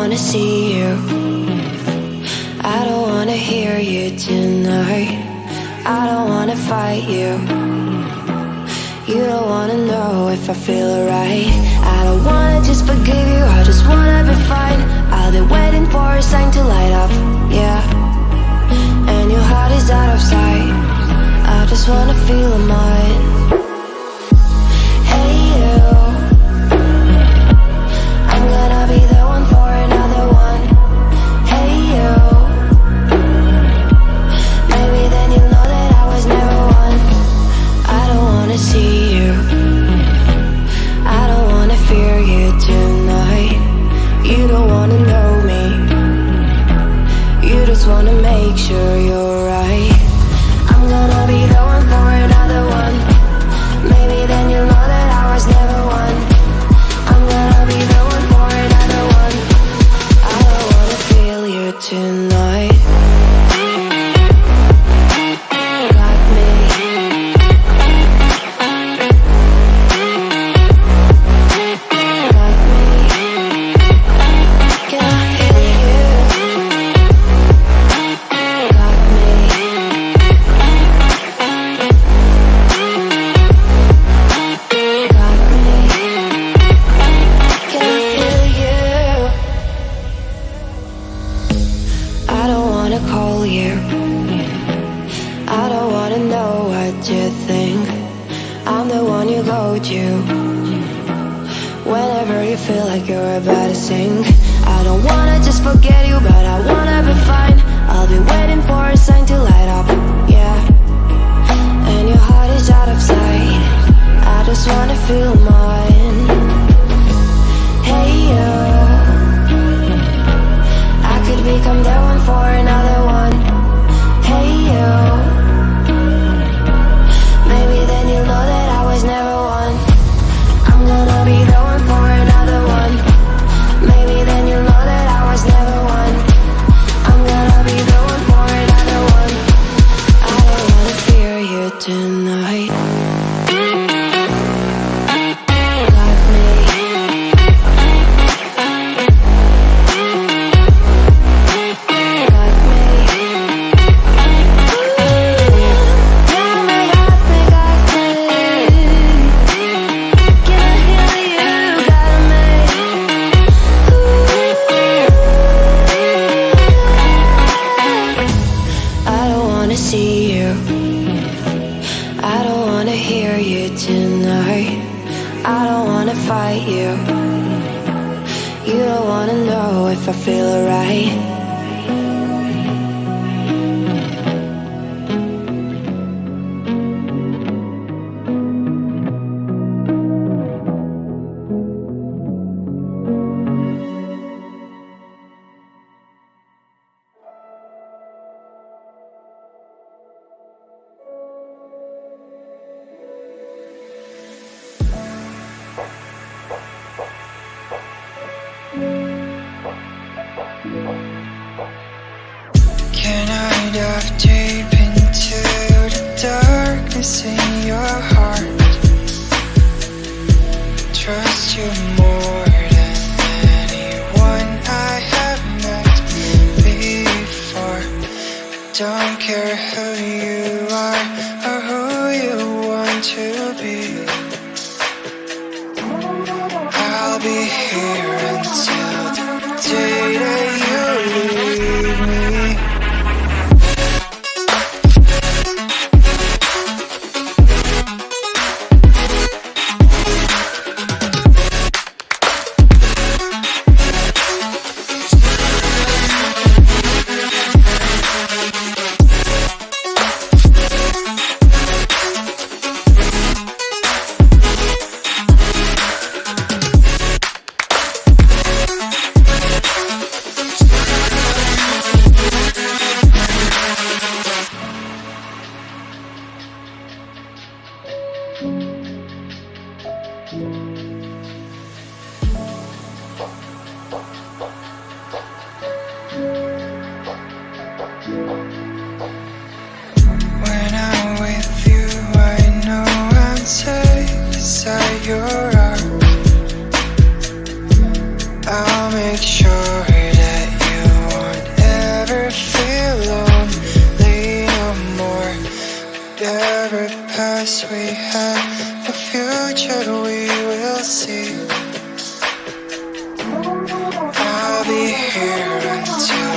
wanna see you. I don't wanna hear you tonight. I don't wanna fight you. You don't wanna know if I feel alright. I don't wanna just forgive you, I just wanna be fine. I'll be waiting for a sign to light up, yeah. And your heart is out of sight. I just wanna feel mine. Hey you, I'm gonna be the one for another one. Hey you, maybe then you'll know that I was never one. I don't wanna see you, I don't wanna fear you tonight. You don't wanna know me, you just wanna make sure you're right. I'm gonna be the one for another one. Maybe then you'll know that I was never one. I'm gonna be the one for another one. I don't wanna feel you tonight. Got me. Got me. Can I hear you? Got me. Got me. Can I hear you? I don't wanna call you. I don't wanna know what you think. I'm the one you go to whenever you feel like you're about to sink. I don't wanna just forget you, but I wanna be fine. I'll be waiting for a sign to light up, yeah. And your heart is out of sight. I just wanna feel mine. Hey you, I could become the one for another one. Hey you, maybe then you'll know that I was never one. I'm gonna be the one for another one. Maybe then you'll know that I was never one. I'm gonna be the one for another one. I don't wanna fear you tonight. Got me. Got me. Got me, got me, got me. Can I hear you? Got me. I don't wanna see you. I don't wanna hear you tonight. I don't wanna fight you. You don't wanna know if I feel alright. Can I dive deep into the darkness in your heart? Trust you more than anyone I have met before. Don't care who you are or who you want to be. I'll be here until the day that you leave me. When I'm with you, I know I'm safe inside your arms. I'll make sure whatever past we had, the future we will see. I'll be here until